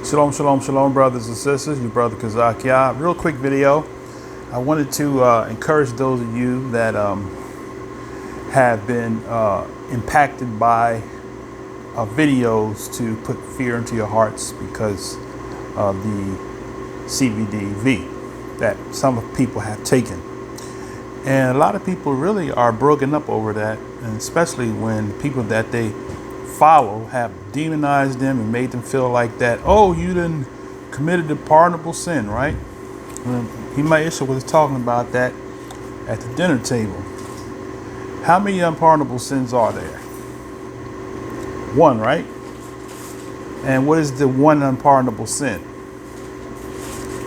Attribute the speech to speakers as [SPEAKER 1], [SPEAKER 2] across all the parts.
[SPEAKER 1] Shalom, shalom, shalom, brothers and sisters. Your brother Kazakia. Real quick video. I wanted to encourage those of you that have been impacted by videos to put fear into your hearts because of the CBDV that some people have taken. And a lot of people really are broken up over that, and especially when people that they follow have demonized them and made them feel like that, oh, you done committed a pardonable sin, right? And Isha was talking about that at the dinner table. How many unpardonable sins are there? One, right? And what is the one unpardonable sin?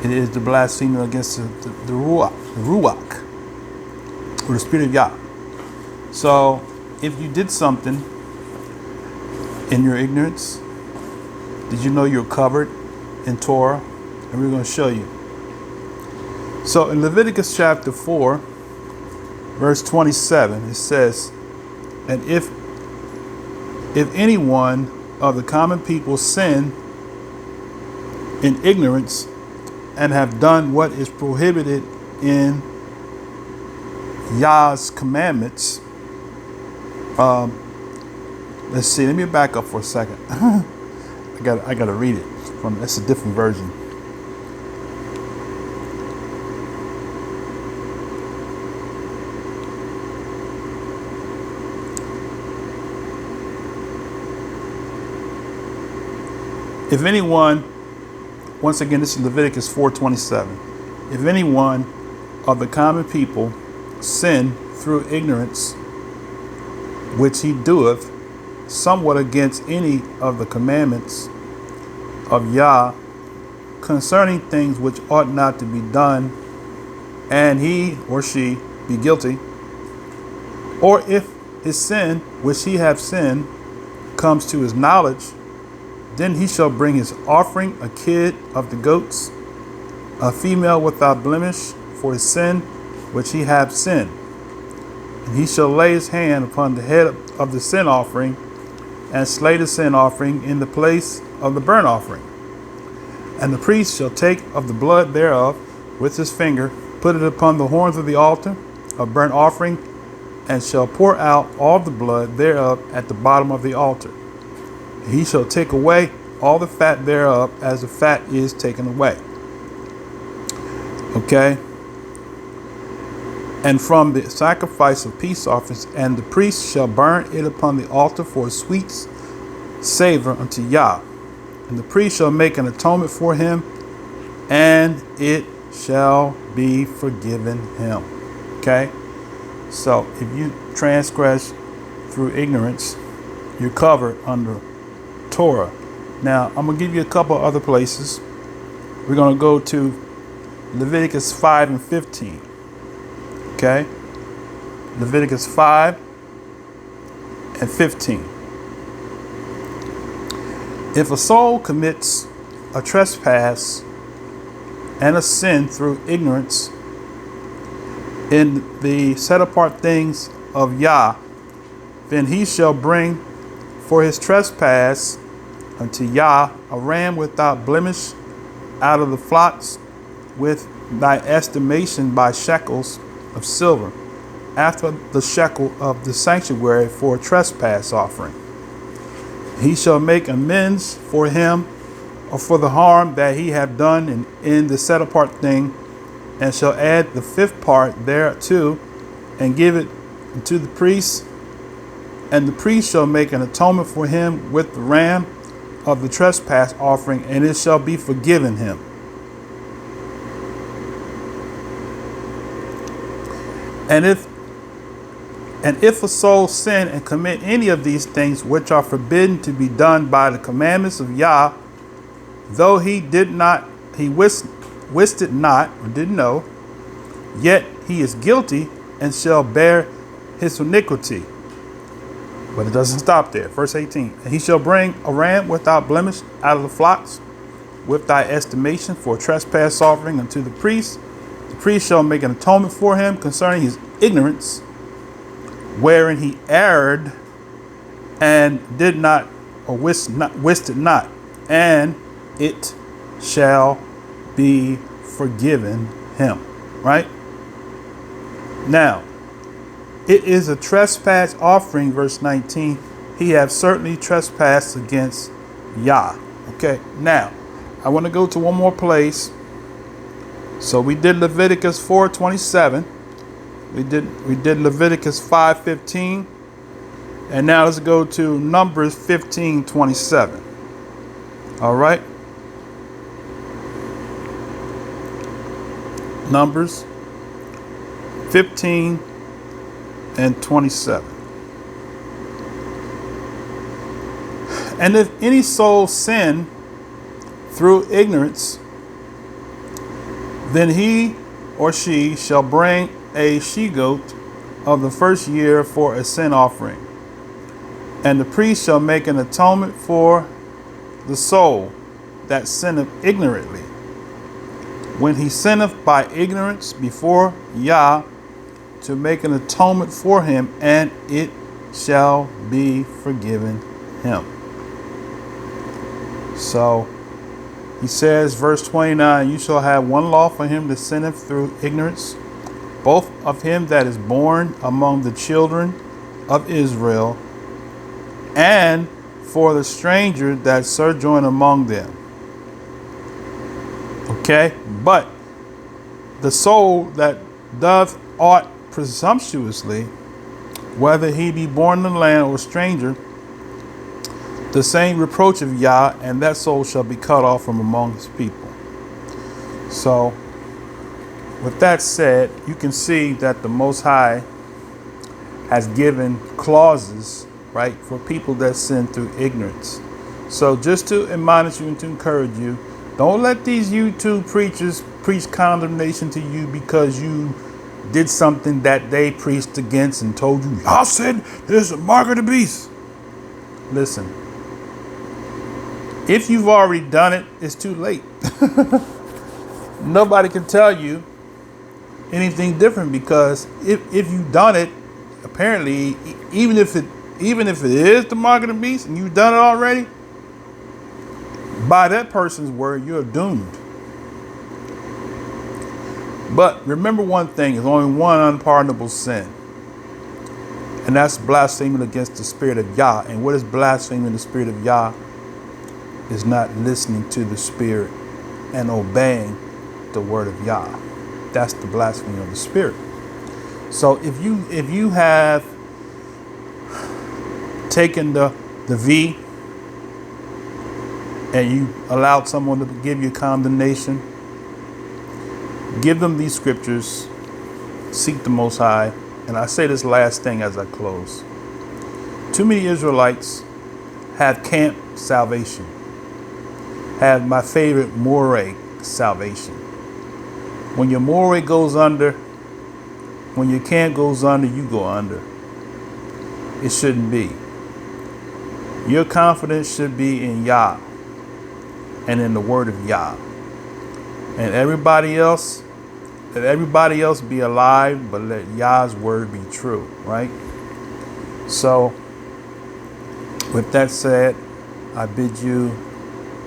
[SPEAKER 1] It is the blasphemy against the Ruach, or the Spirit of Yah. So if you did something in your ignorance, did you know you're covered in Torah? And we're going to show you. So in Leviticus chapter 4, verse 27, it says, and if anyone of the common people sin in ignorance and have done what is prohibited in Yah's commandments, let's see, let me back up for a second. I gotta read it from, that's a different version. If anyone, once again, this is Leviticus 4:27. If anyone of the common people sin through ignorance, which he doeth, somewhat against any of the commandments of Yah concerning things which ought not to be done, and he or she be guilty, or if his sin which he have sinned comes to his knowledge, then he shall bring his offering, a kid of the goats, a female without blemish, for his sin which he hath sinned. And he shall lay his hand upon the head of the sin offering, and slay the sin offering in the place of the burnt offering. And the priest shall take of the blood thereof with his finger, put it upon the horns of the altar of burnt offering, and shall pour out all the blood thereof at the bottom of the altar. He shall take away all the fat thereof, as the fat is taken away. Okay. And from the sacrifice of peace offerings, and the priest shall burn it upon the altar for a sweet savor unto Yah. And the priest shall make an atonement for him, and it shall be forgiven him. Okay. So if you transgress through ignorance, you're covered under Torah. Now, I'm going to give you a couple other places. We're going to go to Leviticus 5 and 15. Okay? Leviticus 5 and 15. If a soul commits a trespass and a sin through ignorance in the set apart things of Yah, then he shall bring for his trespass unto Yah a ram without blemish out of the flocks, with thy estimation by shekels of silver, after the shekel of the sanctuary, for a trespass offering. He shall make amends for him or for the harm that he have done in the set apart thing, and shall add the fifth part thereto, and give it unto the priest. And the priest shall make an atonement for him with the ram of the trespass offering, and it shall be forgiven him. And if a soul sin and commit any of these things which are forbidden to be done by the commandments of Yah, though he wist it not, or didn't know, yet he is guilty and shall bear his iniquity. But it doesn't stop there. Verse 18. And he shall bring a ram without blemish out of the flocks, with thy estimation, for a trespass offering unto the priest. The priest shall make an atonement for him concerning his ignorance, wherein he erred and did not, or wist it not, and it shall be forgiven him. Right? Now, it is a trespass offering, verse 19. He have certainly trespassed against Yah. Okay, now, I want to go to one more place. So we did Leviticus 4:27. We did Leviticus 5:15. And now let's go to Numbers 15:27. All right. Numbers 15 and 27. And if any soul sin through ignorance, then he or she shall bring a she-goat of the first year for a sin offering. And the priest shall make an atonement for the soul that sinneth ignorantly, when he sinneth by ignorance before Yah, to make an atonement for him, and it shall be forgiven him. So he says, verse 29, you shall have one law for him that sinneth through ignorance, both of him that is born among the children of Israel, and for the stranger that sojourn among them. Okay, but the soul that doth aught presumptuously, whether he be born in the land or stranger, the same reproach of Yah, and that soul shall be cut off from among his people. So, with that said, you can see that the Most High has given clauses, right, for people that sin through ignorance. So just to admonish you and to encourage you, don't let these YouTube preachers preach condemnation to you because you did something that they preached against and told you, y'all said there's a mark of the beast. Listen, if you've already done it, it's too late. Nobody can tell you anything different, because if you've done it, apparently, even if it is the mark of the beast and you've done it already, by that person's word, you're doomed. But remember one thing, there's only one unpardonable sin. And that's blaspheming against the spirit of Yah. And what is blaspheming the spirit of Yah? Is not listening to the spirit and obeying the word of Yah. That's the blasphemy of the spirit. So if you have taken the V and you allowed someone to give you condemnation, give them these scriptures, seek the Most High. And I say this last thing as I close. Too many Israelites have camp salvation, have my favorite moray salvation. When your moray goes under, when your camp goes under, you go under. It shouldn't be. Your confidence should be in Yah and in the word of Yah. And everybody else, let everybody else be alive, but let Yah's word be true, right? So, with that said, I bid you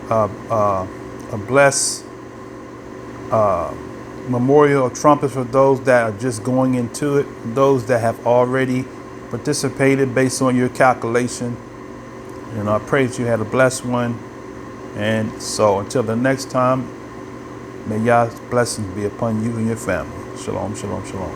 [SPEAKER 1] a blessed memorial of trumpets for those that are just going into it, those that have already participated based on your calculation. And I pray that you had a blessed one. And so until the next time, may Yah's blessings be upon you and your family. Shalom, shalom, shalom.